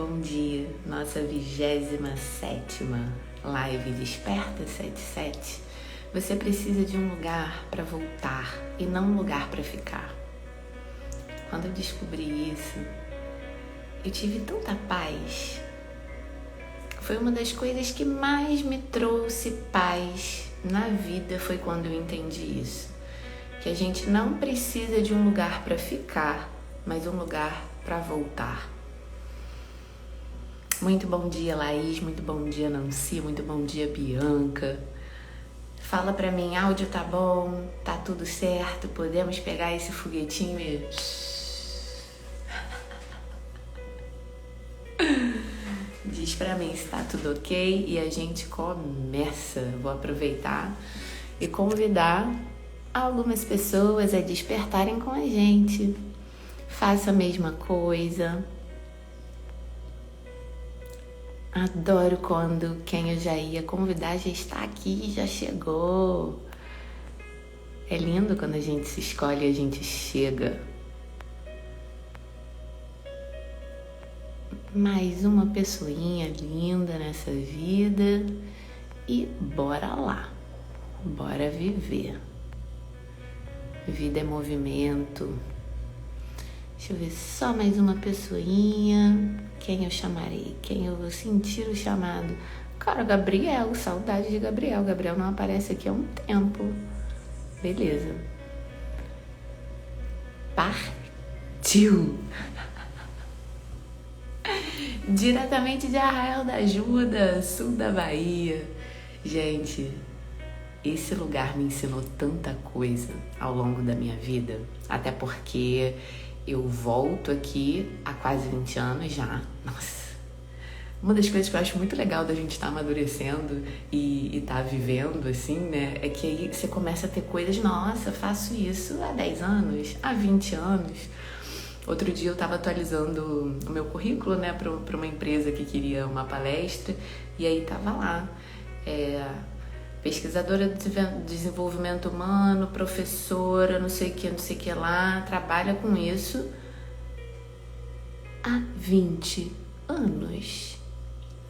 Bom dia, nossa 27ª live Desperta 77. Você precisa de um lugar para voltar e não um lugar para ficar. Quando eu descobri isso, eu tive tanta paz. Foi uma das coisas que mais me trouxe paz na vida, foi quando eu entendi isso. Que a gente não precisa de um lugar para ficar, mas um lugar para voltar. Muito bom dia, Laís, muito bom dia, Nancy, muito bom dia, Bianca. Fala pra mim, áudio tá bom, tá tudo certo, podemos pegar esse foguetinho e... Diz pra mim se tá tudo ok e a gente começa. Vou aproveitar e convidar algumas pessoas a despertarem com a gente. Faça a mesma coisa. Adoro quando quem eu já ia convidar já está aqui, já chegou. É lindo quando a gente se escolhe e a gente chega. Mais uma pessoinha linda nessa vida e bora lá, bora viver. Vida é movimento. Deixa eu ver, só mais uma pessoinha. Quem eu chamarei? Quem eu vou sentir o chamado? Cara, Gabriel, saudade de Gabriel. Gabriel não aparece aqui há um tempo. Beleza. Partiu! Diretamente de Arraial da Ajuda, sul da Bahia. Gente, esse lugar me ensinou tanta coisa ao longo da minha vida. Até porque eu volto aqui há quase 20 anos já. Nossa! Uma das coisas que eu acho muito legal da gente estar amadurecendo e estar vivendo, assim, né? É que aí você começa a ter coisas, nossa, faço isso há 10 anos, há 20 anos. Outro dia eu estava atualizando o meu currículo, né, para uma empresa que queria uma palestra, e aí tava lá, pesquisadora de desenvolvimento humano, professora, não sei o que lá, trabalha com isso há 20 anos.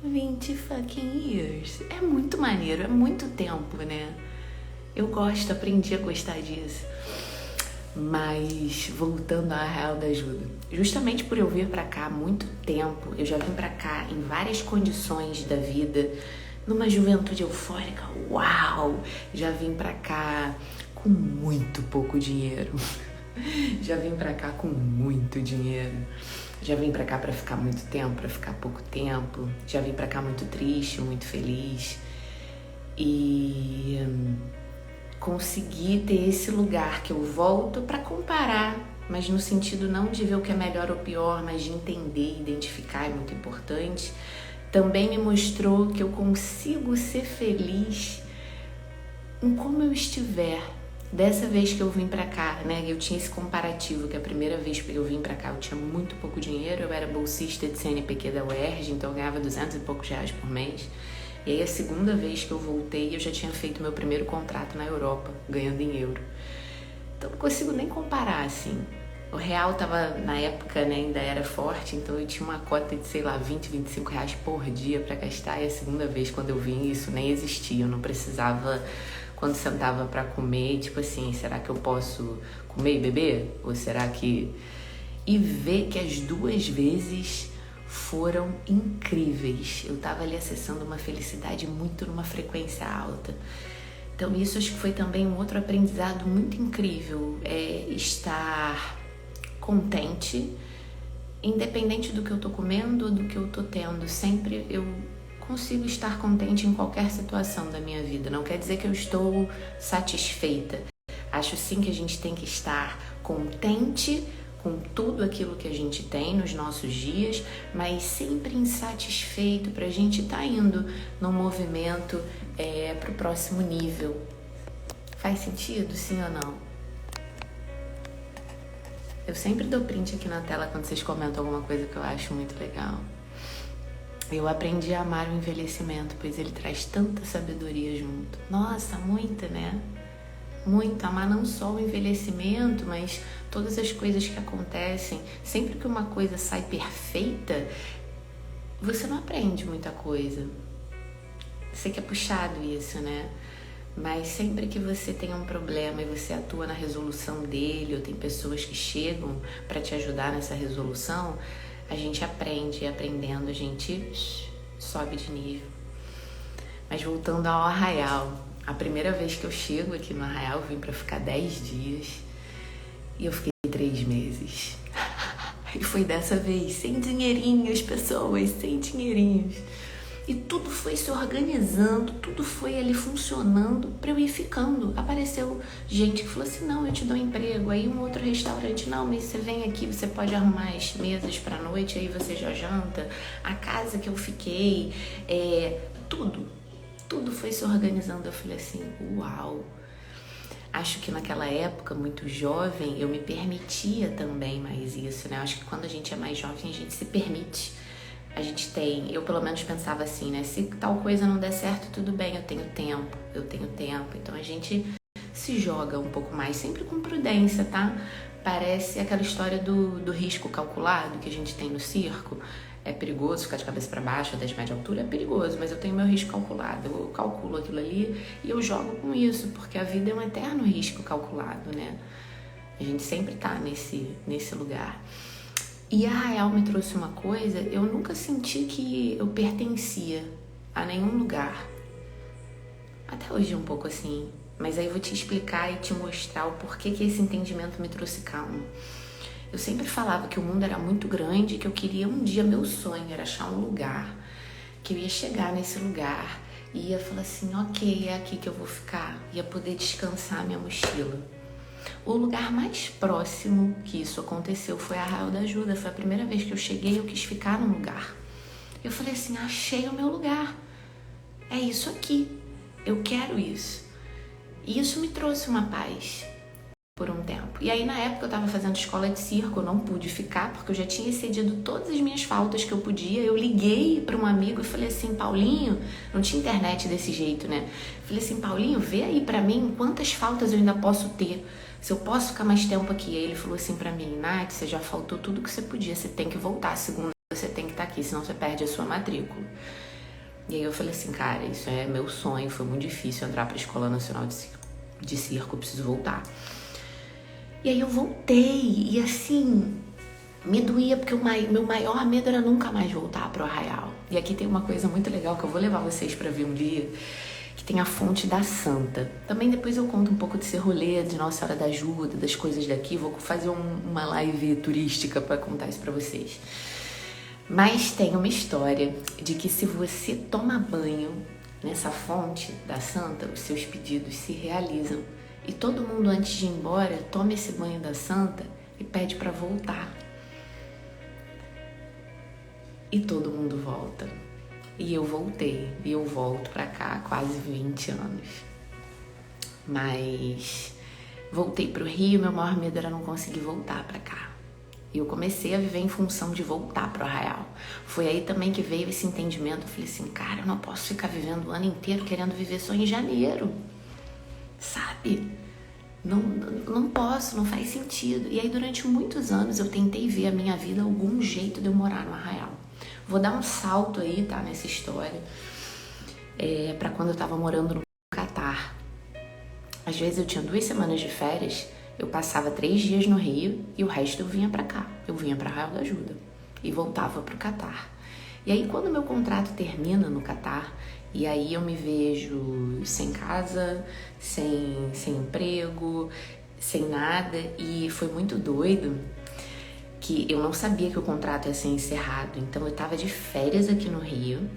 20 fucking years. É muito maneiro, é muito tempo, né? Eu gosto, aprendi a gostar disso. Mas voltando à Arraial da Ajuda, justamente por eu vir pra cá há muito tempo, eu já vim pra cá em várias condições da vida, numa juventude eufórica, uau! Já vim pra cá com muito pouco dinheiro, já vim pra cá com muito dinheiro, já vim pra cá pra ficar muito tempo, pra ficar pouco tempo, já vim pra cá muito triste, muito feliz e consegui ter esse lugar que eu volto para comparar, mas no sentido não de ver o que é melhor ou pior, mas de entender, identificar, é muito importante. Também me mostrou que eu consigo ser feliz em como eu estiver. Dessa vez que eu vim pra cá, né, eu tinha esse comparativo, que a primeira vez que eu vim pra cá eu tinha muito pouco dinheiro, eu era bolsista de CNPq da UERJ, então eu ganhava 200 e poucos reais por mês. E aí a segunda vez que eu voltei, eu já tinha feito meu primeiro contrato na Europa, ganhando em euro. Então não consigo nem comparar, assim. O real tava, na época, né, ainda era forte, então eu tinha uma cota de, sei lá, 20, 25 reais por dia pra gastar. E a segunda vez, quando eu vim, isso nem existia. Eu não precisava, quando sentava pra comer, tipo assim, será que eu posso comer e beber? Ou será que... E ver que as duas vezes foram incríveis. Eu tava ali acessando uma felicidade muito numa frequência alta. Então isso acho que foi também um outro aprendizado muito incrível, é estar contente, independente do que eu tô comendo ou do que eu tô tendo. Sempre eu consigo estar contente em qualquer situação da minha vida. Não quer dizer que eu estou satisfeita. Acho sim que a gente tem que estar contente com tudo aquilo que a gente tem nos nossos dias, mas sempre insatisfeito pra gente estar indo num movimento pro próximo nível. Faz sentido, sim ou não? Eu sempre dou print aqui na tela quando vocês comentam alguma coisa que eu acho muito legal. Eu aprendi a amar o envelhecimento, pois ele traz tanta sabedoria junto. Nossa, muita, né? Muito, amar não só o envelhecimento, mas todas as coisas que acontecem. Sempre que uma coisa sai perfeita, você não aprende muita coisa. Sei que é puxado isso, né? Mas sempre que você tem um problema e você atua na resolução dele, ou tem pessoas que chegam para te ajudar nessa resolução, a gente aprende, e aprendendo a gente sobe de nível. Mas voltando ao Arraial, a primeira vez que eu chego aqui no Arraial, eu vim para ficar 10 dias e eu fiquei 3 meses. E foi dessa vez, sem dinheirinhos, pessoas, sem dinheirinhos. E tudo foi se organizando, tudo foi ali funcionando para eu ir ficando. Apareceu gente que falou assim, não, eu te dou emprego. Aí um outro restaurante, não, mas você vem aqui, você pode arrumar as mesas para a noite, aí você já janta. A casa que eu fiquei, tudo foi se organizando. Eu falei assim, uau. Acho que naquela época, muito jovem, eu me permitia também mais isso, né? Acho que quando a gente é mais jovem, a gente se permite. A gente tem, eu pelo menos pensava assim, né? Se tal coisa não der certo, tudo bem, eu tenho tempo. Então a gente se joga um pouco mais, sempre com prudência, tá? Parece aquela história do risco calculado que a gente tem no circo. É perigoso ficar de cabeça para baixo, 10 metros de altura, é perigoso, mas eu tenho meu risco calculado. Eu calculo aquilo ali e eu jogo com isso, porque a vida é um eterno risco calculado, né? A gente sempre tá nesse lugar. E a Arraial me trouxe uma coisa, eu nunca senti que eu pertencia a nenhum lugar. Até hoje é um pouco assim, mas aí eu vou te explicar e te mostrar o porquê que esse entendimento me trouxe calma. Eu sempre falava que o mundo era muito grande, que eu queria um dia, meu sonho era achar um lugar, que eu ia chegar nesse lugar e ia falar assim, ok, é aqui que eu vou ficar, ia poder descansar minha mochila. O lugar mais próximo que isso aconteceu foi a Arraial da Ajuda. Foi a primeira vez que eu cheguei, eu quis ficar num lugar. Eu falei assim, achei o meu lugar. É isso aqui. Eu quero isso. E isso me trouxe uma paz por um tempo. E aí na época eu tava fazendo escola de circo, eu não pude ficar porque eu já tinha excedido todas as minhas faltas que eu podia. Eu liguei para um amigo e falei assim, Paulinho, não tinha internet desse jeito, né? Falei assim, Paulinho, vê aí para mim quantas faltas eu ainda posso ter. Se eu posso ficar mais tempo aqui. Aí ele falou assim pra mim, Nath, você já faltou tudo que você podia, você tem que voltar, segunda você tem que estar aqui, senão você perde a sua matrícula. E aí eu falei assim, cara, isso é meu sonho, foi muito difícil entrar pra Escola Nacional de Circo, eu preciso voltar. E aí eu voltei, e assim, me doía, porque meu maior medo era nunca mais voltar pro Arraial. E aqui tem uma coisa muito legal que eu vou levar vocês pra ver um dia, que tem a Fonte da Santa. Também depois eu conto um pouco desse rolê de Nossa Senhora da Ajuda, das coisas daqui. Vou fazer uma live turística para contar isso para vocês. Mas tem uma história de que se você toma banho nessa Fonte da Santa, os seus pedidos se realizam. E todo mundo antes de ir embora toma esse banho da Santa e pede para voltar. E todo mundo volta. E eu voltei, e eu volto pra cá há quase 20 anos. Mas voltei pro Rio, meu maior medo era não conseguir voltar pra cá. E eu comecei a viver em função de voltar pro Arraial. Foi aí também que veio esse entendimento. Eu falei assim, cara, eu não posso ficar vivendo o ano inteiro querendo viver só em janeiro. Sabe? Não posso, não faz sentido. E aí durante muitos anos eu tentei ver a minha vida, algum jeito de eu morar no Arraial. Vou dar um salto aí, tá, nessa história, pra quando eu tava morando no Catar. Às vezes eu tinha 2 semanas de férias, eu passava 3 dias no Rio e o resto eu vinha pra cá. Eu vinha pra Arraial da Ajuda e voltava pro Catar. E aí quando meu contrato termina no Catar, e aí eu me vejo sem casa, sem emprego, sem nada, e foi muito doido, que eu não sabia que o contrato ia ser encerrado. Então eu tava de férias aqui no Rio,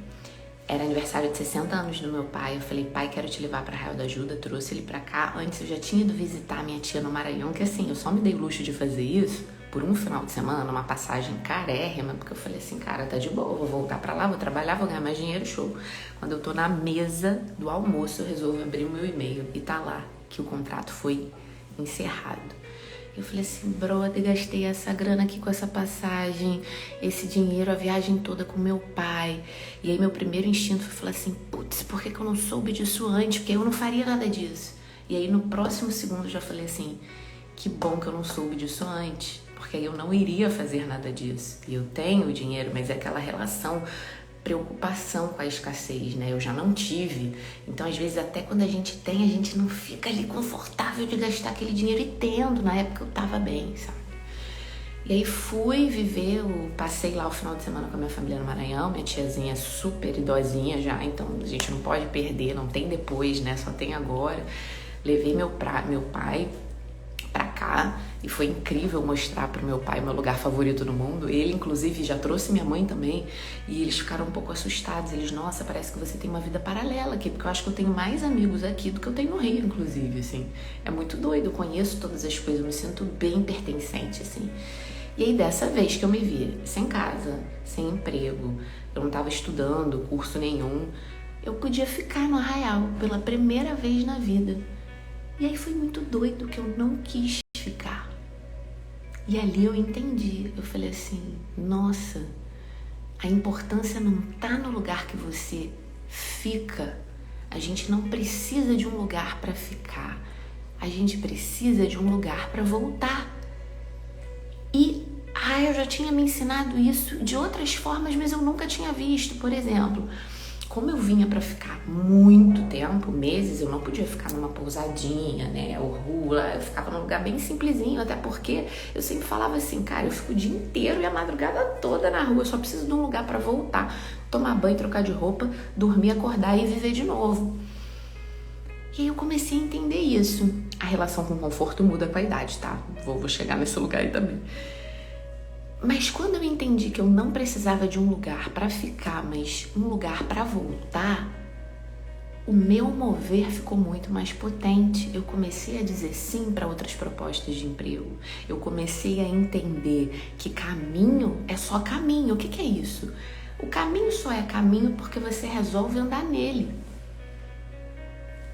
era aniversário de 60 anos do meu pai. Eu falei, pai, quero te levar pra Arraial da Ajuda, trouxe ele pra cá. Antes eu já tinha ido visitar minha tia no Maranhão, que assim, eu só me dei luxo de fazer isso por um final de semana, uma passagem carérrima, porque eu falei assim, cara, tá de boa, vou voltar pra lá, vou trabalhar, vou ganhar mais dinheiro, show. Quando eu tô na mesa do almoço, eu resolvo abrir o meu e-mail e tá lá que o contrato foi encerrado. Eu falei assim, brother, gastei essa grana aqui com essa passagem, esse dinheiro, a viagem toda com meu pai. E aí meu primeiro instinto foi falar assim, putz, por que eu não soube disso antes? Porque eu não faria nada disso. E aí no próximo segundo eu já falei assim, que bom que eu não soube disso antes, porque eu não iria fazer nada disso. E eu tenho o dinheiro, mas é aquela relação, preocupação com a escassez, né? Eu já não tive. Então, às vezes, até quando a gente tem, a gente não fica ali confortável de gastar aquele dinheiro, e tendo. Na época eu tava bem, sabe? E aí fui viver, passei lá o final de semana com a minha família no Maranhão, minha tiazinha super idosinha já, então a gente não pode perder, não tem depois, né? Só tem agora. Levei meu pai pra cá e foi incrível mostrar pro meu pai meu lugar favorito no mundo. Ele, inclusive, já trouxe minha mãe também e eles ficaram um pouco assustados. Eles, nossa, parece que você tem uma vida paralela aqui, porque eu acho que eu tenho mais amigos aqui do que eu tenho no Rio, inclusive, assim. É muito doido, eu conheço todas as coisas, eu me sinto bem pertencente, assim. E aí, dessa vez que eu me vi sem casa, sem emprego, eu não estava estudando curso nenhum, eu podia ficar no Arraial pela primeira vez na vida. E aí foi muito doido que eu não quis ficar. E ali eu entendi, eu falei assim, nossa, a importância não tá no lugar que você fica. A gente não precisa de um lugar para ficar, a gente precisa de um lugar para voltar. E eu já tinha me ensinado isso de outras formas, mas eu nunca tinha visto. Por exemplo, como eu vinha para ficar muito tempo, meses, eu não podia ficar numa pousadinha, né, ou rua, eu ficava num lugar bem simplesinho, até porque eu sempre falava assim, cara, eu fico o dia inteiro e a madrugada toda na rua, eu só preciso de um lugar para voltar, tomar banho, trocar de roupa, dormir, acordar e viver de novo. E aí eu comecei a entender isso. A relação com o conforto muda com a idade, tá? Vou chegar nesse lugar aí também. Mas quando eu entendi que eu não precisava de um lugar para ficar, mas um lugar para voltar, o meu mover ficou muito mais potente. Eu comecei a dizer sim para outras propostas de emprego. Eu comecei a entender que caminho é só caminho. O que é isso? O caminho só é caminho porque você resolve andar nele.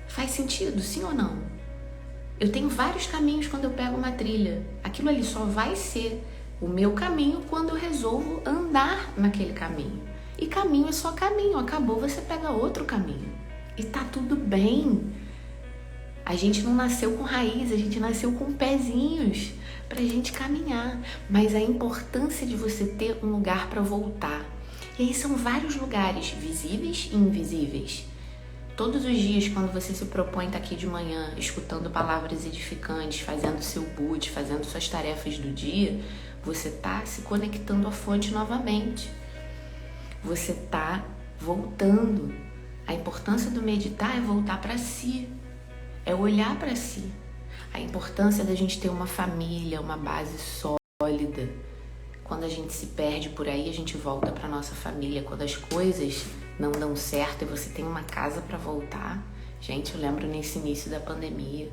Faz sentido, sim ou não? Eu tenho vários caminhos quando eu pego uma trilha. Aquilo ali só vai ser o meu caminho quando eu resolvo andar naquele caminho. E caminho é só caminho, acabou, você pega outro caminho. E tá tudo bem. A gente não nasceu com raiz, a gente nasceu com pezinhos pra gente caminhar. Mas a importância de você ter um lugar para voltar. E aí são vários lugares, visíveis e invisíveis. Todos os dias, quando você se propõe estar aqui de manhã, escutando palavras edificantes, fazendo seu boot, fazendo suas tarefas do dia, você está se conectando à fonte novamente. Você está voltando. A importância do meditar é voltar para si, é olhar para si. A importância da gente ter uma família, uma base sólida. Quando a gente se perde por aí, a gente volta para nossa família. Quando as coisas não dão certo e você tem uma casa para voltar. Gente, eu lembro nesse início da pandemia.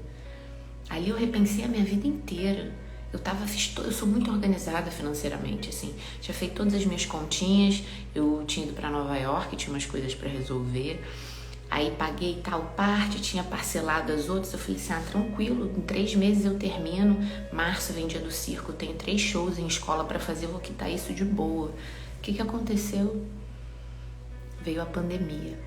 Ali eu repensei a minha vida inteira. Eu sou muito organizada financeiramente, assim. Tinha feito todas as minhas continhas, eu tinha ido para Nova York, tinha umas coisas para resolver. Aí paguei tal parte, tinha parcelado as outras. Eu falei assim, tranquilo, em 3 meses eu termino. Março vem dia do circo, eu tenho 3 shows em escola para fazer, eu vou quitar isso de boa. O que aconteceu? Veio a pandemia.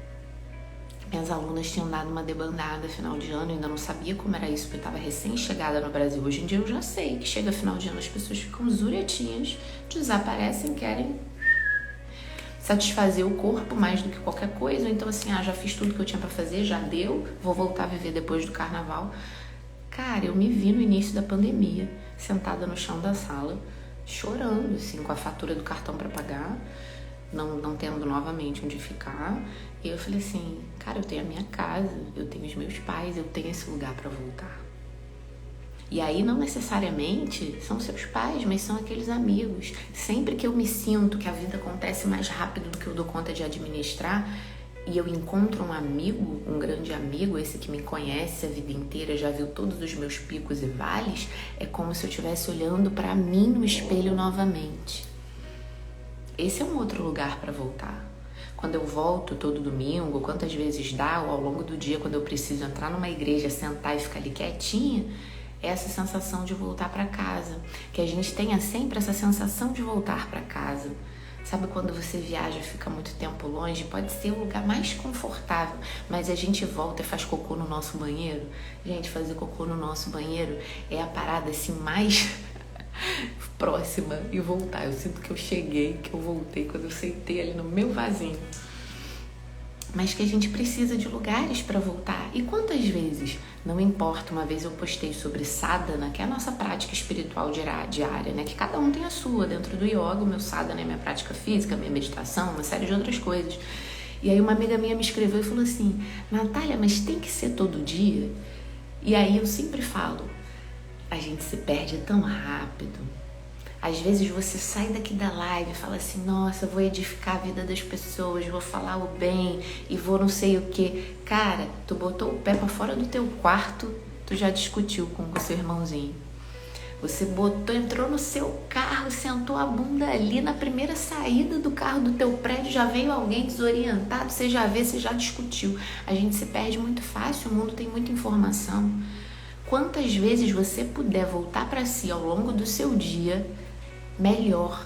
Minhas alunas tinham dado uma debandada final de ano, eu ainda não sabia como era isso, porque eu estava recém-chegada no Brasil. Hoje em dia eu já sei que chega final de ano, as pessoas ficam zuretinhas, desaparecem, querem satisfazer o corpo mais do que qualquer coisa. Então assim, já fiz tudo que eu tinha para fazer, já deu, vou voltar a viver depois do carnaval. Cara, eu me vi no início da pandemia, sentada no chão da sala, chorando, assim, com a fatura do cartão para pagar, não tendo novamente onde ficar. E eu falei assim, cara, eu tenho a minha casa, eu tenho os meus pais, eu tenho esse lugar para voltar. E aí não necessariamente são seus pais, mas são aqueles amigos. Sempre que eu me sinto que a vida acontece mais rápido do que eu dou conta de administrar, e eu encontro um amigo, um grande amigo, esse que me conhece a vida inteira, já viu todos os meus picos e vales, é como se eu estivesse olhando para mim no espelho novamente. Esse é um outro lugar para voltar. Quando eu volto todo domingo, quantas vezes dá, ou ao longo do dia, quando eu preciso entrar numa igreja, sentar e ficar ali quietinha, é essa sensação de voltar para casa. Que a gente tenha sempre essa sensação de voltar para casa. Sabe quando você viaja e fica muito tempo longe? Pode ser o lugar mais confortável, mas a gente volta e faz cocô no nosso banheiro. Gente, fazer cocô no nosso banheiro é a parada assim mais próxima e voltar. Eu sinto que eu cheguei, que eu voltei quando eu sentei ali no meu vasinho. Mas que a gente precisa de lugares para voltar. E quantas vezes, não importa, uma vez eu postei sobre sadhana, que é a nossa prática espiritual diária, né? Que cada um tem a sua, dentro do yoga, o meu sadhana é minha prática física, minha meditação, uma série de outras coisas. E aí uma amiga minha me escreveu e falou assim: Natália, mas tem que ser todo dia? E aí eu sempre falo, a gente se perde tão rápido. Às vezes você sai daqui da live e fala assim: nossa, vou edificar a vida das pessoas, vou falar o bem e vou não sei o que. Cara, tu botou o pé pra fora do teu quarto, tu já discutiu com o seu irmãozinho. Você entrou no seu carro, sentou a bunda ali na primeira saída do carro do teu prédio, já veio alguém desorientado, você já vê, você já discutiu. A gente se perde muito fácil, o mundo tem muita informação. Quantas vezes você puder voltar para si ao longo do seu dia, melhor.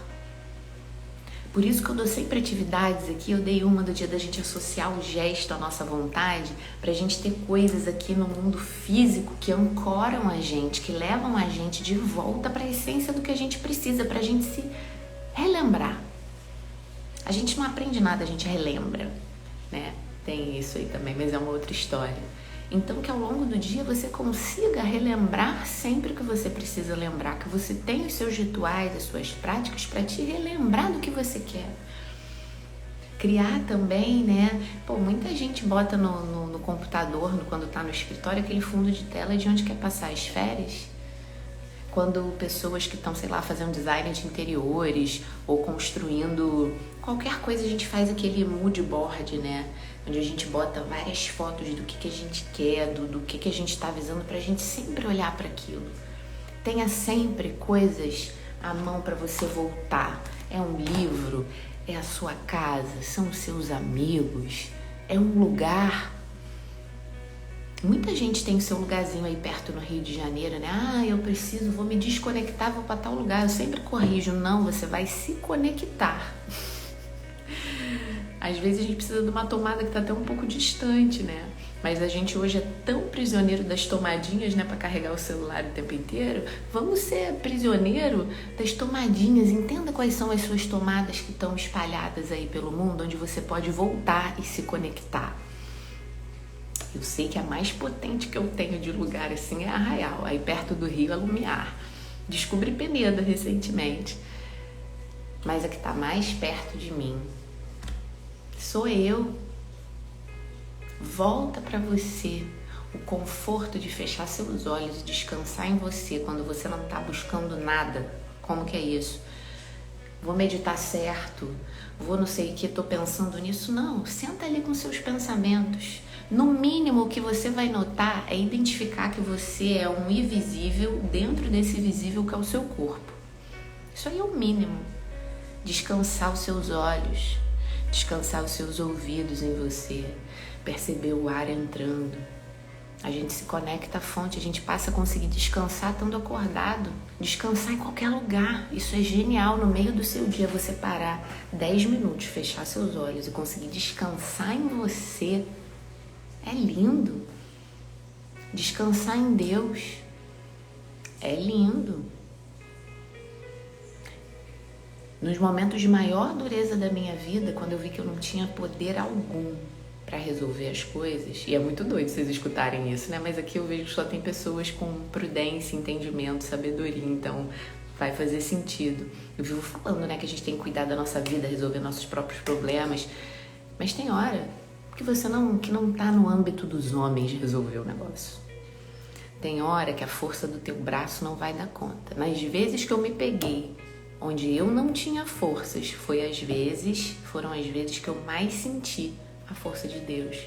Por isso que eu dou sempre atividades aqui. Eu dei uma do dia da gente associar o gesto à nossa vontade, pra gente ter coisas aqui no mundo físico que ancoram a gente, que levam a gente de volta para a essência do que a gente precisa, pra gente se relembrar. A gente não aprende nada, a gente relembra, né? Tem isso aí também, mas é uma outra história. Então que ao longo do dia você consiga relembrar sempre que você precisa lembrar, que você tem os seus rituais, as suas práticas para te relembrar do que você quer. Criar também, né? Pô, muita gente bota no computador, quando tá no escritório, aquele fundo de tela de onde quer passar as férias. Quando pessoas que estão, sei lá, fazendo design de interiores ou construindo qualquer coisa, a gente faz aquele mood board, né? Onde a gente bota várias fotos do que a gente quer, do que a gente está visando, pra gente sempre olhar para aquilo. Tenha sempre coisas à mão para você voltar. É um livro, é a sua casa, são os seus amigos, é um lugar. Muita gente tem o seu lugarzinho aí perto no Rio de Janeiro, né? Ah, eu preciso, vou me desconectar, vou para tal lugar. Eu sempre corrijo, não, você vai se conectar. Às vezes a gente precisa de uma tomada que está até um pouco distante, né? Mas a gente hoje é tão prisioneiro das tomadinhas, né? Para carregar o celular o tempo inteiro. Vamos ser prisioneiro das tomadinhas. Entenda quais são as suas tomadas que estão espalhadas aí pelo mundo, onde você pode voltar e se conectar. Eu sei que a mais potente que eu tenho de lugar assim é Arraial, aí perto do Rio é Lumiar. Descobri Peneda recentemente. Mas a que está mais perto de mim sou eu. Volta para você o conforto de fechar seus olhos e descansar em você quando você não está buscando nada. Como que é isso? Vou meditar certo, vou não sei o que, tô pensando nisso. Não, senta ali com seus pensamentos. No mínimo, o que você vai notar é identificar que você é um invisível dentro desse visível que é o seu corpo. Isso aí é o mínimo. Descansar os seus olhos, descansar os seus ouvidos em você, perceber o ar entrando. A gente se conecta à fonte, a gente passa a conseguir descansar estando acordado, descansar em qualquer lugar. Isso é genial, no meio do seu dia você parar 10 minutos, fechar seus olhos e conseguir descansar em você. É lindo. Descansar em Deus é lindo. Nos momentos de maior dureza da minha vida, quando eu vi que eu não tinha poder algum para resolver as coisas, e é muito doido vocês escutarem isso, né? Mas aqui eu vejo que só tem pessoas com prudência, entendimento, sabedoria, então vai fazer sentido. Eu vivo falando, né, que a gente tem que cuidar da nossa vida, resolver nossos próprios problemas, mas tem hora que que não tá no âmbito dos homens de resolver o negócio. Tem hora que a força do teu braço não vai dar conta. Nas vezes que eu me peguei onde eu não tinha forças, foram as vezes que eu mais senti a força de Deus.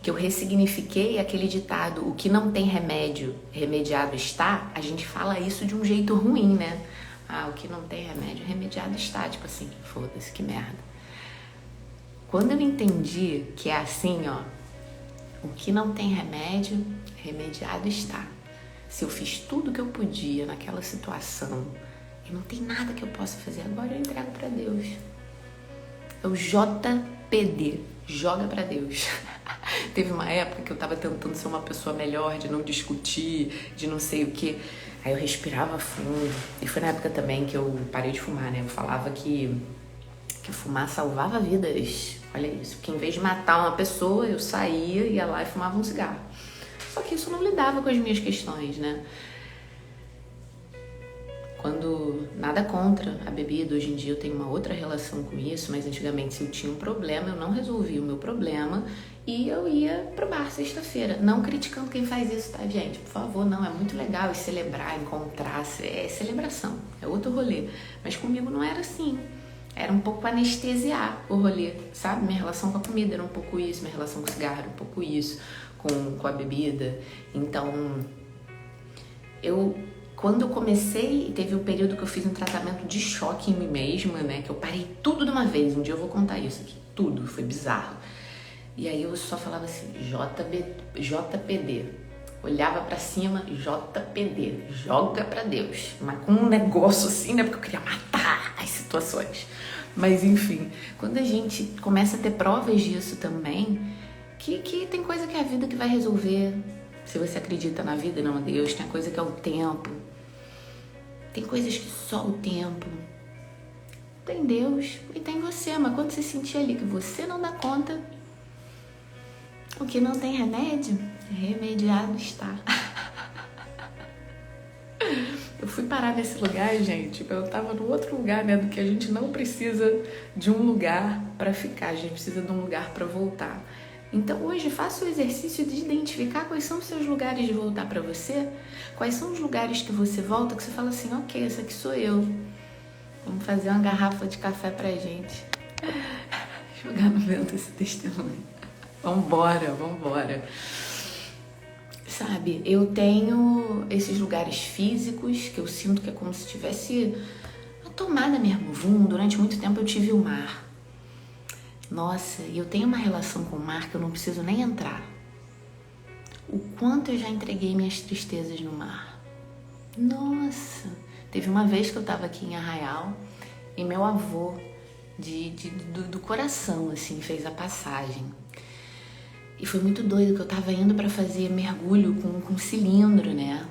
Que eu ressignifiquei aquele ditado, o que não tem remédio, remediado está. A gente fala isso de um jeito ruim, né? Ah, o que não tem remédio, remediado está. Tipo assim, foda-se, que merda. Quando eu entendi que é assim, ó, o que não tem remédio, remediado está. Se eu fiz tudo que eu podia naquela situação e não tem nada que eu possa fazer, agora eu entrego pra Deus. É o JPD, joga pra Deus. Teve uma época que eu tava tentando ser uma pessoa melhor, de não discutir, de não sei o quê. Aí eu respirava fundo. E foi na época também que eu parei de fumar, né? Eu falava que fumar salvava vidas. Olha isso. Porque em vez de matar uma pessoa, eu saía, ia lá e fumava um cigarro. Só que isso não lidava com as minhas questões, né? Quando nada contra a bebida, hoje em dia eu tenho uma outra relação com isso, mas antigamente se eu tinha um problema, eu não resolvia o meu problema e eu ia pro bar sexta-feira. Não criticando quem faz isso, tá, gente? Por favor, não, é muito legal celebrar, encontrar, é celebração, é outro rolê. Mas comigo não era assim. Era um pouco anestesiar o rolê, sabe? Minha relação com a comida era um pouco isso, minha relação com o cigarro era um pouco isso, com a bebida. Então, quando eu comecei, teve um período que eu fiz um tratamento de choque em mim mesma, né? Que eu parei tudo de uma vez. Um dia eu vou contar isso aqui. Tudo. Foi bizarro. E aí eu só falava assim, JPD. Olhava pra cima, JPD. Joga pra Deus. Mas com um negócio assim, né? Porque eu queria matar as situações. Mas enfim, quando a gente começa a ter provas disso também, que tem coisa que é a vida que vai resolver. Se você acredita na vida e não a Deus, tem coisa que é o tempo. Tem coisas que só o tempo. Tem Deus e tem você, mas quando você sentir ali que você não dá conta, o que não tem remédio, remediado está. Eu fui parar nesse lugar, gente, eu tava no outro lugar, né, do que a gente não precisa de um lugar para ficar, a gente precisa de um lugar para voltar. Então hoje faça o exercício de identificar quais são os seus lugares de voltar para você, quais são os lugares que você volta, que você fala assim, ok, essa aqui sou eu. Vamos fazer uma garrafa de café pra gente. Jogar no vento esse testemunho. Vambora. Sabe, eu tenho esses lugares físicos que eu sinto que é como se tivesse uma tomada mesmo. Durante muito tempo eu tive o mar. Nossa, e eu tenho uma relação com o mar que eu não preciso nem entrar. O quanto eu já entreguei minhas tristezas no mar. Nossa, teve uma vez que eu tava aqui em Arraial e meu avô, do coração, assim, fez a passagem. E foi muito doido que eu tava indo pra fazer mergulho com cilindro, né?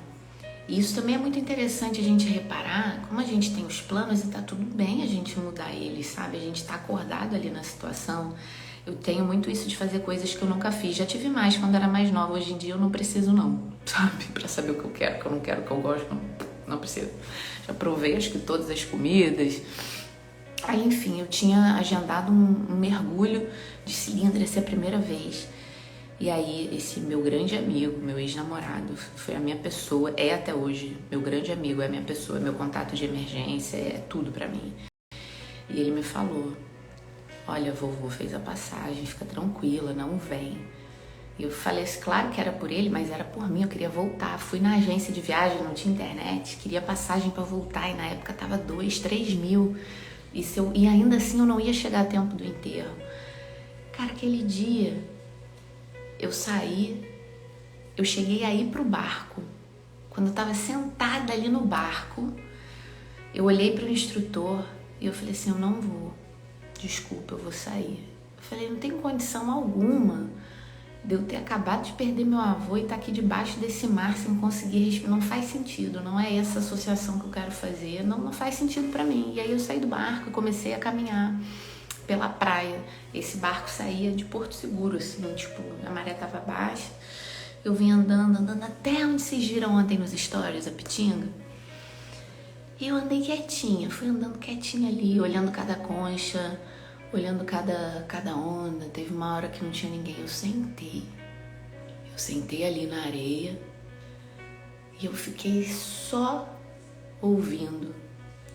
E isso também é muito interessante a gente reparar, como a gente tem os planos e tá tudo bem a gente mudar eles, sabe? A gente tá acordado ali na situação. Eu tenho muito isso de fazer coisas que eu nunca fiz. Já tive mais quando era mais nova, hoje em dia eu não preciso não, sabe? Pra saber o que eu quero, o que eu não quero, o que eu gosto, não preciso. Já provei acho que todas as comidas. Aí, enfim, eu tinha agendado um mergulho de cilindro, ia ser a primeira vez. E aí, esse meu grande amigo, meu ex-namorado, foi a minha pessoa, é até hoje, meu grande amigo, é a minha pessoa, é meu contato de emergência, é tudo pra mim. E ele me falou, olha, vovô fez a passagem, fica tranquila, não vem. E eu falei assim, claro que era por ele, mas era por mim, eu queria voltar. Fui na agência de viagem, não tinha internet, queria passagem pra voltar, e na época tava 2, 3 mil. E ainda assim eu não ia chegar a tempo do enterro. Cara, aquele dia... Eu saí, eu cheguei a ir pro barco. Quando eu tava sentada ali no barco, eu olhei pro instrutor e eu falei assim, eu não vou, desculpa, eu vou sair. Eu falei, não tem condição alguma de eu ter acabado de perder meu avô e estar aqui debaixo desse mar sem conseguir respirar. Não faz sentido, não é essa associação que eu quero fazer, não faz sentido pra mim. E aí eu saí do barco e comecei a caminhar pela praia. Esse barco saía de Porto Seguro, assim, tipo, a maré tava baixa. Eu vim andando até onde vocês viram ontem nos stories, a Pitinga. E eu andei quietinha, fui andando quietinha ali, olhando cada concha, olhando cada onda. Teve uma hora que não tinha ninguém, eu sentei ali na areia e eu fiquei só ouvindo.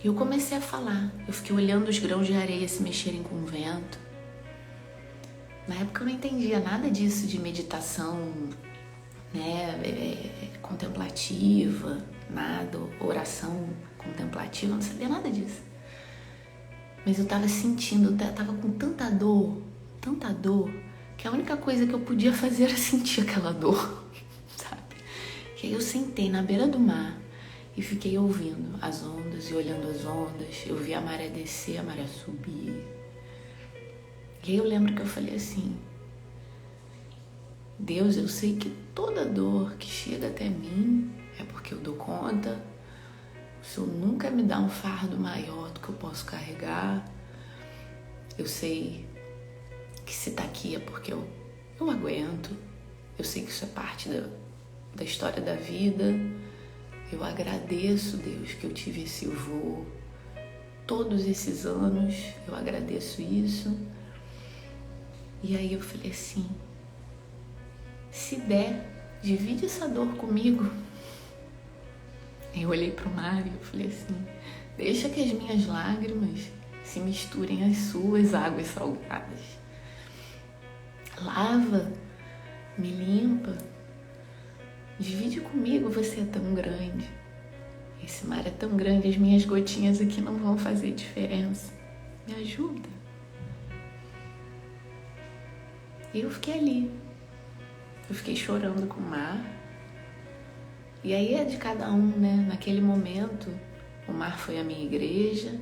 E eu comecei a falar, eu fiquei olhando os grãos de areia se mexerem com o vento. Na época eu não entendia nada disso de meditação, né, contemplativa, nada, oração contemplativa, eu não sabia nada disso. Mas eu tava sentindo, eu tava com tanta dor, que a única coisa que eu podia fazer era sentir aquela dor, sabe? E aí eu sentei na beira do mar e fiquei ouvindo as ondas e olhando as ondas. Eu vi a maré descer, a maré subir. E aí eu lembro que eu falei assim, Deus, eu sei que toda dor que chega até mim é porque porque eu dou conta. O Senhor nunca me dá um fardo maior do que eu posso carregar. Eu sei que se tá aqui é porque eu aguento. Eu sei que isso é parte da história da vida. Eu agradeço, Deus, que eu tive esse voo todos esses anos. Eu agradeço isso. E aí eu falei assim, se der, divide essa dor comigo. Eu olhei pro mar e eu falei assim, deixa que as minhas lágrimas se misturem às suas águas salgadas. Lava, me limpa, divide comigo, você é tão grande. Esse mar é tão grande, as minhas gotinhas aqui não vão fazer diferença. Me ajuda. E eu fiquei ali. Eu fiquei chorando com o mar. E aí é de cada um, né? Naquele momento, o mar foi a minha igreja.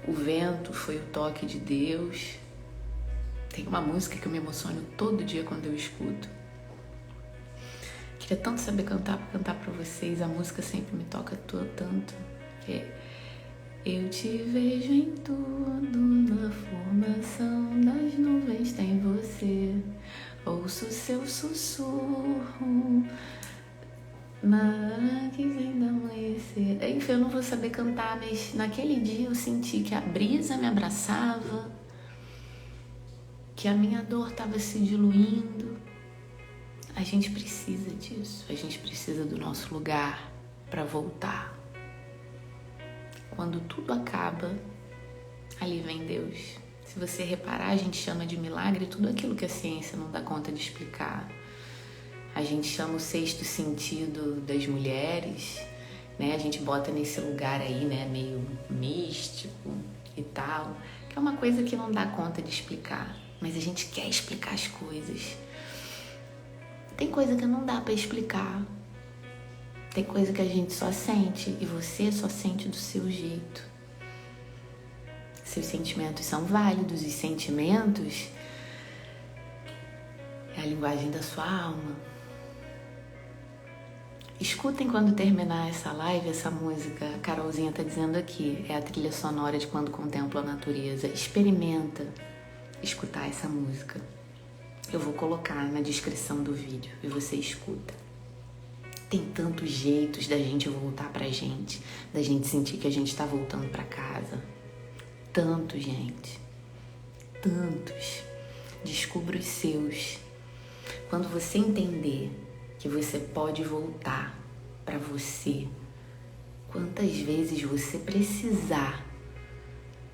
O vento foi o toque de Deus. Tem uma música que eu me emociono todo dia quando eu escuto. Queria tanto saber cantar para cantar para vocês. A música sempre me toca tanto. Eu te vejo em tudo, na formação das nuvens tem você. Ouço seu sussurro na que vem da amanhecer. Enfim, eu não vou saber cantar, mas naquele dia eu senti que a brisa me abraçava, que a minha dor estava se diluindo. A gente precisa disso, a gente precisa do nosso lugar para voltar. Quando tudo acaba, ali vem Deus. Se você reparar, a gente chama de milagre tudo aquilo que a ciência não dá conta de explicar. A gente chama o sexto sentido das mulheres, né? A gente bota nesse lugar aí, né, meio místico e tal, que é uma coisa que não dá conta de explicar, mas a gente quer explicar as coisas. Tem coisa que não dá para explicar. Tem coisa que a gente só sente e você só sente do seu jeito. Seus sentimentos são válidos e sentimentos é a linguagem da sua alma. Escutem quando terminar essa live, essa música. A Carolzinha tá dizendo aqui, é a trilha sonora de quando contemplo a natureza. Experimenta escutar essa música. Eu vou colocar na descrição do vídeo e você escuta. Tem tantos jeitos da gente voltar pra gente, da gente sentir que a gente tá voltando pra casa. Tantos, gente. Tantos. Descubra os seus. Quando você entender que você pode voltar pra você, quantas vezes você precisar.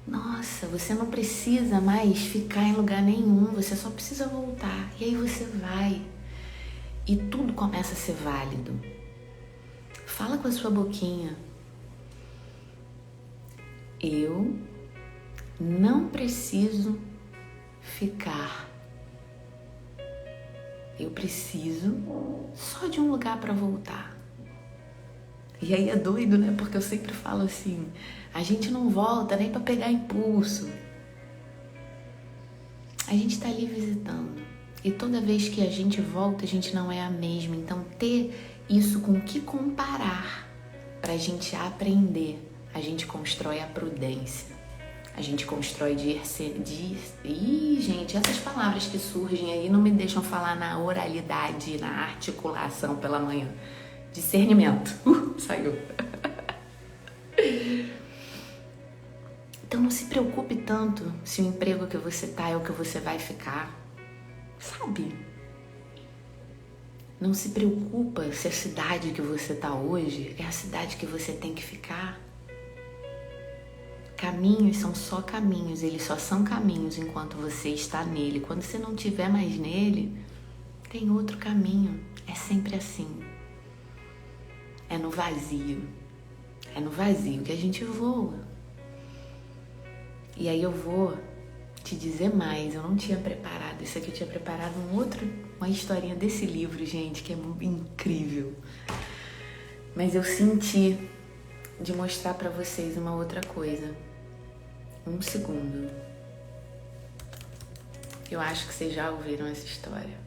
Nossa, você não precisa mais ficar em lugar nenhum, você só precisa voltar. E aí você vai. E tudo começa a ser válido. Fala com a sua boquinha. Eu não preciso ficar. Eu preciso só de um lugar para voltar. E aí é doido, né? Porque eu sempre falo assim, a gente não volta nem para pegar impulso. A gente tá ali visitando. E toda vez que a gente volta, a gente não é a mesma. Então, ter isso com o que comparar pra gente aprender, a gente constrói a prudência. A gente constrói Ih, gente, essas palavras que surgem aí não me deixam falar na oralidade, na articulação pela manhã. Discernimento. Saiu. Então, não se preocupe tanto se o emprego que você tá é o que você vai ficar. Sabe? Não se preocupa se a cidade que você tá hoje é a cidade que você tem que ficar. Caminhos são só caminhos, eles só são caminhos enquanto você está nele. Quando você não estiver mais nele, tem outro caminho. É sempre assim. É no vazio. É no vazio que a gente voa. E aí eu vou te dizer mais, eu não tinha preparado isso aqui, eu tinha preparado uma historinha desse livro, gente, que é incrível. Mas eu senti de mostrar pra vocês uma outra coisa. Um segundo. Eu acho que vocês já ouviram essa história.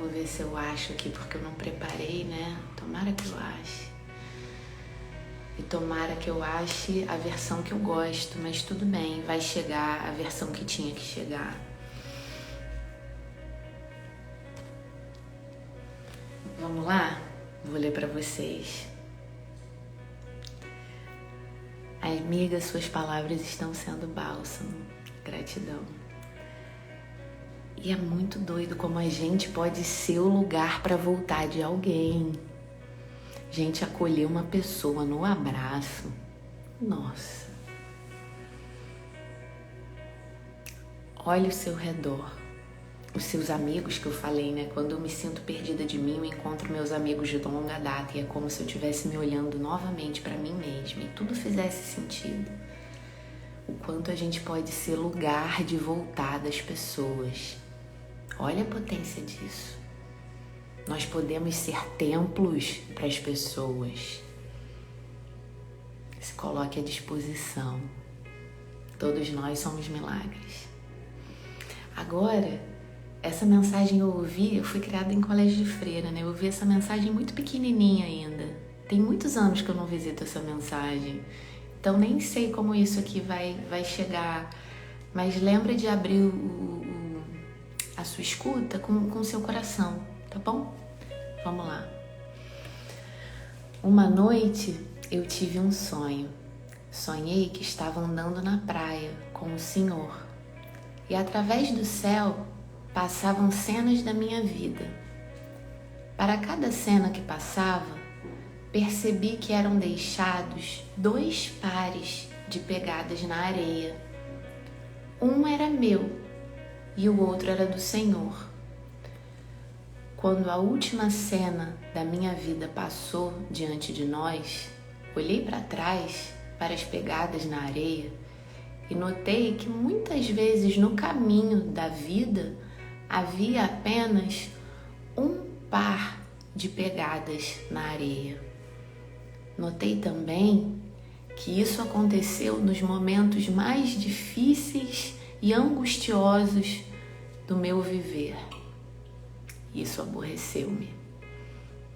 vou ver se eu acho aqui, porque eu não preparei, né? Tomara que eu ache. E tomara que eu ache a versão que eu gosto, mas tudo bem, vai chegar a versão que tinha que chegar. Vamos lá? Vou ler para vocês. Amiga, suas palavras estão sendo bálsamo. Gratidão. E é muito doido como a gente pode ser o lugar para voltar de alguém. Gente, acolher uma pessoa no abraço. Nossa. Olhe o seu redor. Os seus amigos que eu falei, né? Quando eu me sinto perdida de mim, eu encontro meus amigos de longa data e é como se eu estivesse me olhando novamente para mim mesma e tudo fizesse sentido. O quanto a gente pode ser lugar de voltar das pessoas. Olha a potência disso. Nós podemos ser templos para as pessoas. Se coloque à disposição. Todos nós somos milagres. Agora, essa mensagem eu fui criada em colégio de freira, né? Eu ouvi essa mensagem muito pequenininha ainda. Tem muitos anos que eu não visito essa mensagem. Então nem sei como isso aqui vai chegar. Mas lembra de abrir a sua escuta com o seu coração, tá bom? Vamos lá. Uma noite eu tive um sonho. Sonhei que estava andando na praia com o Senhor. E através do céu passavam cenas da minha vida. Para cada cena que passava, percebi que eram deixados 2 pares de pegadas na areia. Um era meu e o outro era do Senhor. Quando a última cena da minha vida passou diante de nós, olhei para trás, para as pegadas na areia, e notei que muitas vezes no caminho da vida havia apenas um par de pegadas na areia. Notei também que isso aconteceu nos momentos mais difíceis e angustiosos do meu viver. Isso aborreceu-me.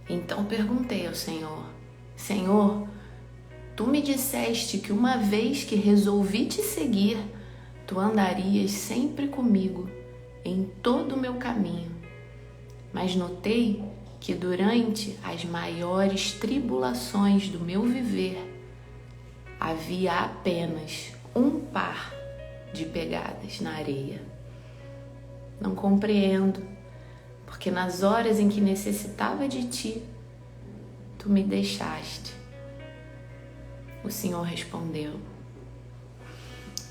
Então perguntei ao Senhor: Senhor, tu me disseste que uma vez que resolvi te seguir, tu andarias sempre comigo em todo o meu caminho. Mas notei que durante as maiores tribulações do meu viver, havia apenas um par de pegadas na areia. Não compreendo, porque nas horas em que necessitava de ti, tu me deixaste. O Senhor respondeu: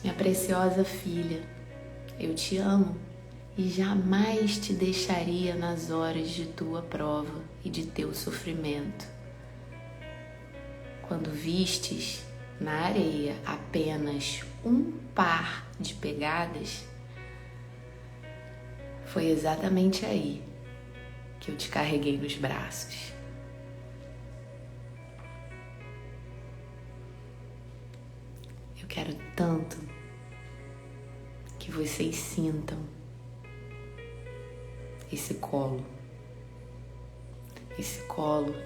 minha preciosa filha, eu te amo e jamais te deixaria nas horas de tua prova e de teu sofrimento. Quando vistes na areia apenas um par de pegadas, foi exatamente aí que eu te carreguei nos braços. Eu quero tanto que vocês sintam esse colo,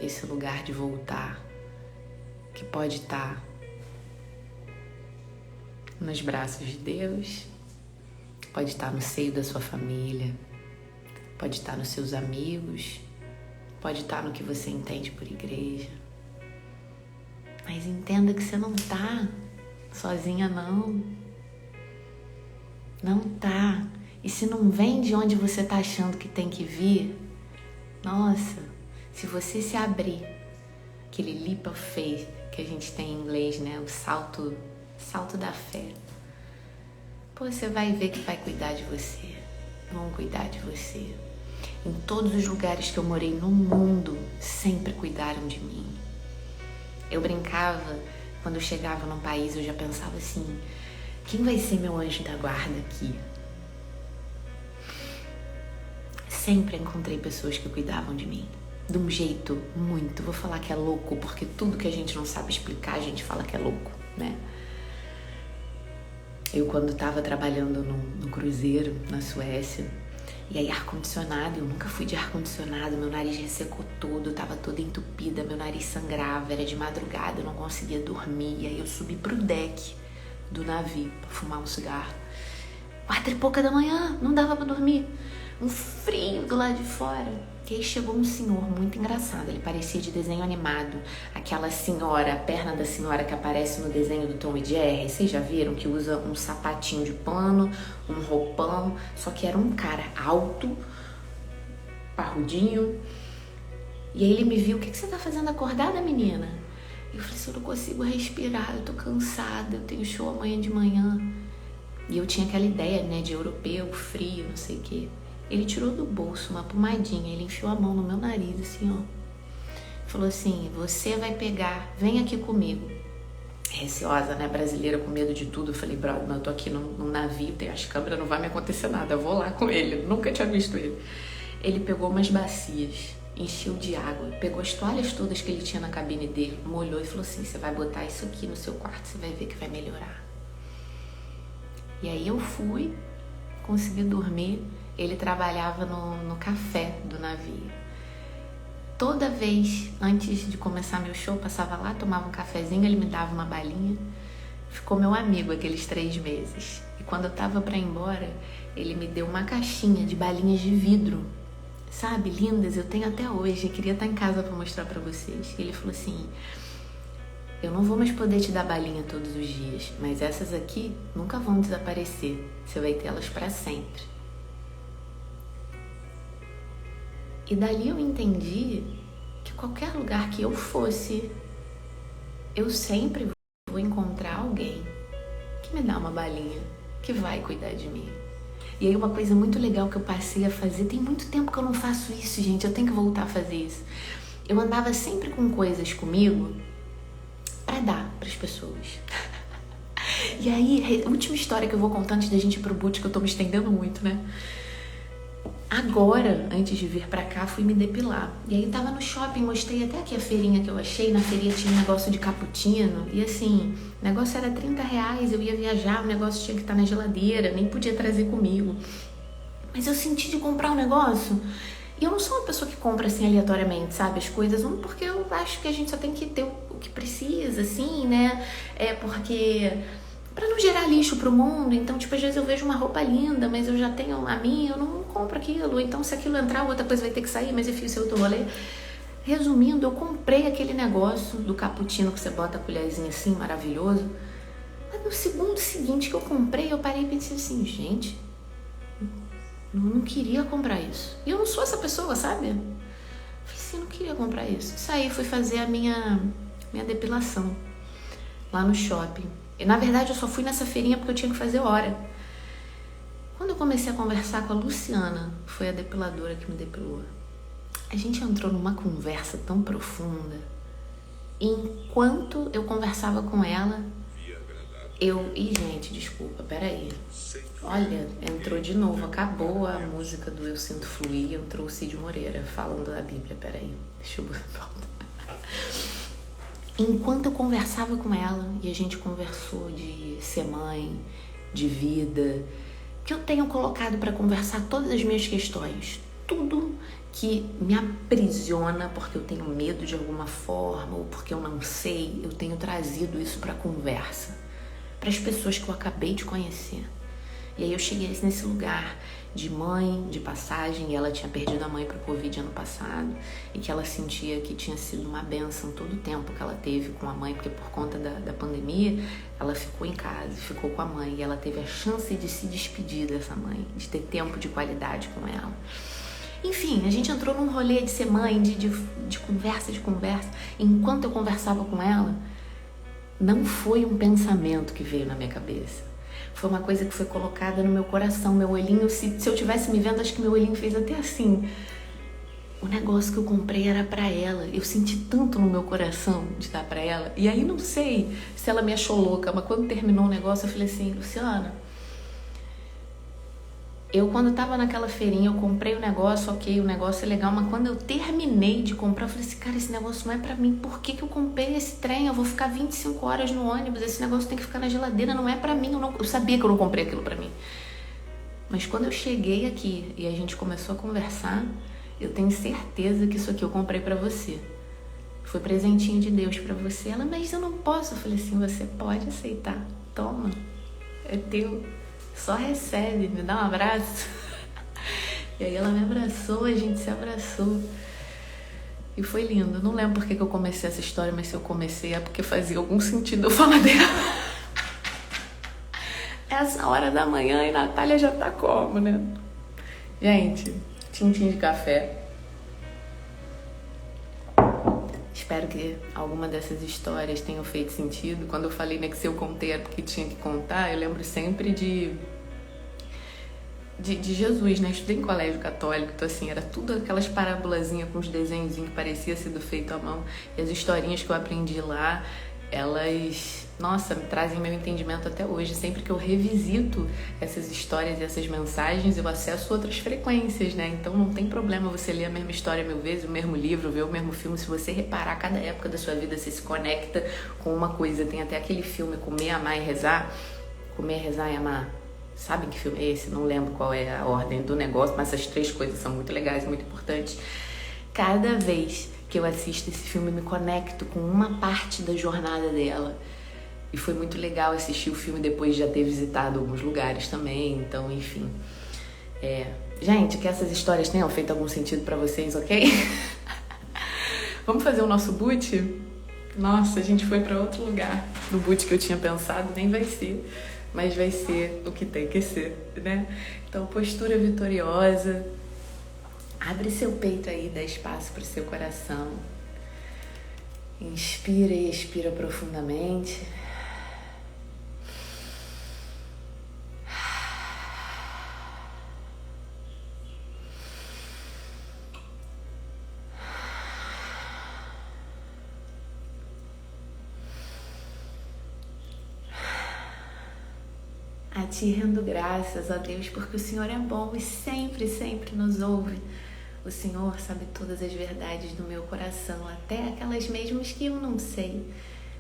esse lugar de voltar, que pode estar nos braços de Deus, pode estar no seio da sua família, pode estar nos seus amigos, pode estar no que você entende por igreja. Mas entenda que você não está sozinha, não. Não tá. E se não vem de onde você tá achando que tem que vir, nossa, se você se abrir, aquele leap of faith que a gente tem em inglês, né? O salto da fé. Pô, você vai ver que vai cuidar de você. Vão cuidar de você. Em todos os lugares que eu morei no mundo, sempre cuidaram de mim. Eu brincava, quando eu chegava num país, eu já pensava assim: quem vai ser meu anjo da guarda aqui? Sempre encontrei pessoas que cuidavam de mim. De um jeito muito, vou falar que é louco, porque tudo que a gente não sabe explicar, a gente fala que é louco, né? Eu, quando estava trabalhando no cruzeiro, na Suécia, E aí ar-condicionado, eu nunca fui de ar-condicionado, meu nariz ressecou todo, eu tava toda entupida, meu nariz sangrava, era de madrugada, eu não conseguia dormir. E aí eu subi pro deck do navio pra fumar um cigarro. 4h pouca da manhã, não dava pra dormir. Um frio do lado de fora. E aí chegou um senhor muito engraçado, ele parecia de desenho animado. Aquela senhora, a perna da senhora que aparece no desenho do Tom e Jerry, vocês já viram? Que usa um sapatinho de pano, um roupão, só que era um cara alto, parrudinho. E aí ele me viu, o que você tá fazendo acordada, menina? E eu falei assim, eu não consigo respirar, eu tô cansada, eu tenho show amanhã de manhã. E eu tinha aquela ideia, né, de europeu, frio, não sei o quê. Ele tirou do bolso uma pomadinha, ele enfiou a mão no meu nariz, assim, ó. Falou assim, você vai pegar, vem aqui comigo. Receosa, né, brasileira, com medo de tudo. Eu falei, brother, mas eu tô aqui num navio, tem as câmeras, não vai me acontecer nada, eu vou lá com ele. Eu nunca tinha visto ele. Ele pegou umas bacias, encheu de água, pegou as toalhas todas que ele tinha na cabine dele, molhou e falou assim, você vai botar isso aqui no seu quarto, você vai ver que vai melhorar. E aí eu fui, consegui dormir. Ele trabalhava no café do navio. Toda vez, antes de começar meu show, passava lá, tomava um cafezinho, ele me dava uma balinha. Ficou meu amigo aqueles 3 meses. E quando eu tava pra ir embora, ele me deu uma caixinha de balinhas de vidro. Sabe, lindas, eu tenho até hoje. Eu queria estar em casa pra mostrar pra vocês. E ele falou assim, eu não vou mais poder te dar balinha todos os dias, mas essas aqui nunca vão desaparecer. Você vai tê-las pra sempre. E dali eu entendi que qualquer lugar que eu fosse, eu sempre vou encontrar alguém que me dá uma balinha, que vai cuidar de mim. E aí uma coisa muito legal que eu passei a fazer, tem muito tempo que eu não faço isso, gente, eu tenho que voltar a fazer isso. Eu andava sempre com coisas comigo pra dar pras pessoas. E aí, a última história que eu vou contar antes da gente ir pro boot, que eu tô me estendendo muito, né? Agora, antes de vir pra cá, fui me depilar. E aí tava no shopping, mostrei até aqui a feirinha que eu achei. Na feirinha tinha um negócio de cappuccino. E assim, o negócio era R$30, eu ia viajar, o negócio tinha que estar na geladeira, nem podia trazer comigo. Mas eu senti de comprar um negócio. E eu não sou uma pessoa que compra assim aleatoriamente, sabe, as coisas. Um, porque eu acho que a gente só tem que ter o que precisa, assim, né? É porque... pra não gerar lixo pro mundo, então, tipo, às vezes eu vejo uma roupa linda, mas eu já tenho a minha, eu não compro aquilo, então se aquilo entrar, outra coisa vai ter que sair, mas enfim, esse outro rolê. Resumindo, eu comprei aquele negócio do cappuccino que você bota a colherzinha assim, maravilhoso, mas no segundo seguinte que eu comprei, eu parei e pensei assim, gente, eu não queria comprar isso. E eu não sou essa pessoa, sabe? Eu falei assim, eu não queria comprar isso. Saí, fui fazer a minha depilação lá no shopping. E, na verdade, eu só fui nessa feirinha porque eu tinha que fazer hora. Quando eu comecei a conversar com a Luciana, foi a depiladora que me depilou, a gente entrou numa conversa tão profunda. E enquanto eu conversava com ela, Ih, gente, desculpa, peraí. Olha, entrou de novo, acabou a música do Eu Sinto Fluir, entrou o Cid Moreira falando da Bíblia, peraí. Deixa eu voltar. Enquanto eu conversava com ela, e a gente conversou de ser mãe, de vida, que eu tenho colocado para conversar todas as minhas questões, tudo que me aprisiona porque eu tenho medo de alguma forma ou porque eu não sei, eu tenho trazido isso para conversa, para as pessoas que eu acabei de conhecer. E aí eu cheguei nesse lugar de mãe, de passagem, e ela tinha perdido a mãe para o Covid ano passado, e que ela sentia que tinha sido uma bênção todo o tempo que ela teve com a mãe, porque por conta da pandemia, ela ficou em casa, ficou com a mãe, e ela teve a chance de se despedir dessa mãe, de ter tempo de qualidade com ela. Enfim, a gente entrou num rolê de ser mãe, de conversa, enquanto eu conversava com ela, não foi um pensamento que veio na minha cabeça. Foi uma coisa que foi colocada no meu coração, meu olhinho, se eu tivesse me vendo, acho que meu olhinho fez até assim. O negócio que eu comprei era pra ela. Eu senti tanto no meu coração de dar pra ela. E aí não sei se ela me achou louca, mas quando terminou o negócio eu falei assim, Luciana, eu quando tava naquela feirinha, eu comprei o negócio, ok, o negócio é legal, mas quando eu terminei de comprar, eu falei assim, cara, esse negócio não é pra mim, por que eu comprei esse trem? Eu vou ficar 25 horas no ônibus, esse negócio tem que ficar na geladeira, não é pra mim, eu sabia que eu não comprei aquilo pra mim. Mas quando eu cheguei aqui e a gente começou a conversar, eu tenho certeza que isso aqui eu comprei pra você. Foi presentinho de Deus pra você. Ela, mas eu não posso. Eu falei assim, você pode aceitar. Toma, é teu. Só recebe, me dá um abraço. E aí ela me abraçou, a gente se abraçou. E foi lindo. Não lembro por que eu comecei essa história, mas se eu comecei é porque fazia algum sentido eu falar dela. Essa hora da manhã e Natália já tá como, né? Gente, tintim de café. Espero que alguma dessas histórias tenham feito sentido. Quando eu falei, né, que se eu contei era porque tinha que contar, eu lembro sempre de Jesus, né? Estudei em colégio católico, então assim, era tudo aquelas parabolazinhas com os desenhos que parecia sido feito à mão. E as historinhas que eu aprendi lá, elas, nossa, me trazem meu entendimento até hoje. Sempre que eu revisito essas histórias e essas mensagens, eu acesso outras frequências, né? Então não tem problema você ler a mesma história 1000 vezes, o mesmo livro, ver o mesmo filme. Se você reparar, cada época da sua vida você se conecta com uma coisa. Tem até aquele filme Comer, Amar e Rezar. Comer, Rezar e Amar. Sabe que filme é esse? Não lembro qual é a ordem do negócio, mas essas 3 coisas são muito legais, muito importantes. Cada vez que eu assisto esse filme, eu me conecto com uma parte da jornada dela. E foi muito legal assistir o filme depois de já ter visitado alguns lugares também. Então, enfim. Gente, que essas histórias tenham feito algum sentido pra vocês, ok? Vamos fazer o nosso boot? Nossa, a gente foi pra outro lugar. No boot que eu tinha pensado, nem vai ser. Mas vai ser o que tem que ser, né? Então, postura vitoriosa. Abre seu peito aí, dá espaço para o seu coração. Inspira e expira profundamente. A Ti rendo graças, ó Deus, porque o Senhor é bom e sempre, sempre nos ouve. O Senhor sabe todas as verdades do meu coração, até aquelas mesmas que eu não sei.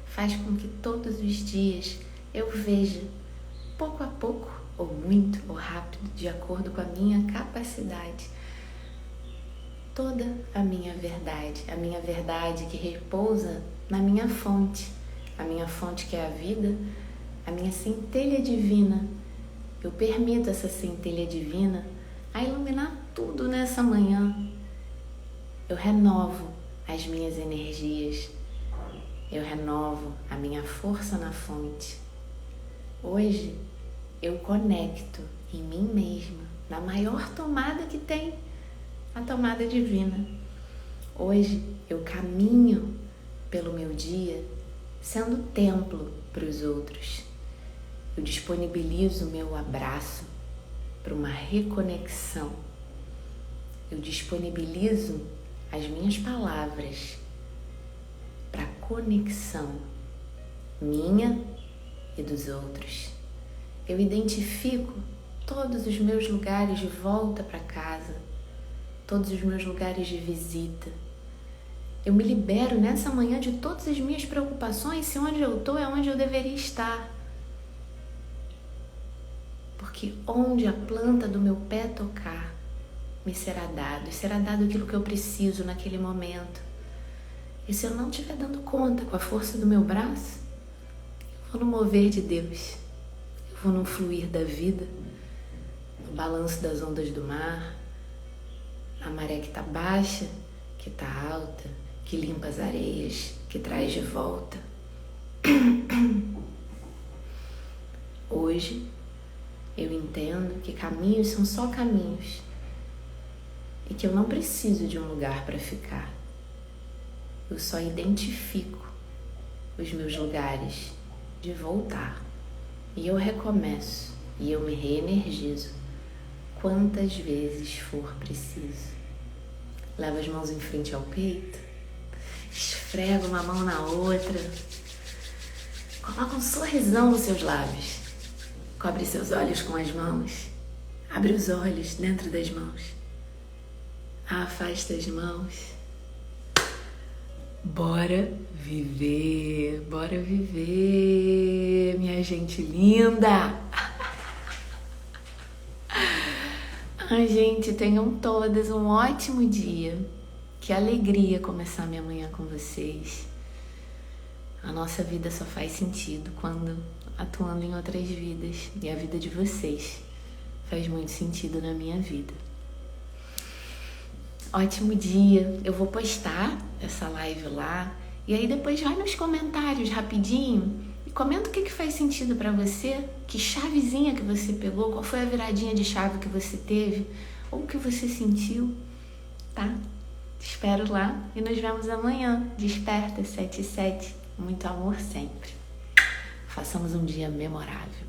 Faz com que todos os dias eu veja, pouco a pouco, ou muito, ou rápido, de acordo com a minha capacidade, toda a minha verdade que repousa na minha fonte, a minha fonte que é a vida, a minha centelha divina. Eu permito essa centelha divina a iluminar tudo nessa manhã. Eu renovo as minhas energias. Eu renovo a minha força na fonte. Hoje eu conecto em mim mesma, na maior tomada que tem, a tomada divina. Hoje eu caminho pelo meu dia sendo templo para os outros. Eu disponibilizo o meu abraço para uma reconexão. Eu disponibilizo as minhas palavras para conexão minha e dos outros. Eu identifico todos os meus lugares de volta para casa, todos os meus lugares de visita. Eu me libero nessa manhã de todas as minhas preocupações se onde eu estou é onde eu deveria estar. Porque onde a planta do meu pé tocar, me será dado. E será dado aquilo que eu preciso naquele momento. E se eu não estiver dando conta com a força do meu braço, eu vou no mover de Deus. Eu vou no fluir da vida, no balanço das ondas do mar, na maré que está baixa, que está alta, que limpa as areias, que traz de volta. Hoje, eu entendo que caminhos são só caminhos e que eu não preciso de um lugar para ficar. Eu só identifico os meus lugares de voltar e eu recomeço e eu me reenergizo quantas vezes for preciso. Leva as mãos em frente ao peito, esfrega uma mão na outra, coloca um sorrisão nos seus lábios. Cobre seus olhos com as mãos. Abre os olhos dentro das mãos. Afasta as mãos. Bora viver, minha gente linda. Ai, gente, tenham todas um ótimo dia. Que alegria começar minha manhã com vocês. A nossa vida só faz sentido quando atuando em outras vidas. E a vida de vocês faz muito sentido na minha vida. Ótimo dia. Eu vou postar essa live lá. E aí depois vai nos comentários rapidinho e comenta o que faz sentido pra você, que chavezinha que você pegou, qual foi a viradinha de chave que você teve ou que você sentiu, tá? Te espero lá e nos vemos amanhã. Desperta 7 e 7. Muito amor sempre. Façamos um dia memorável.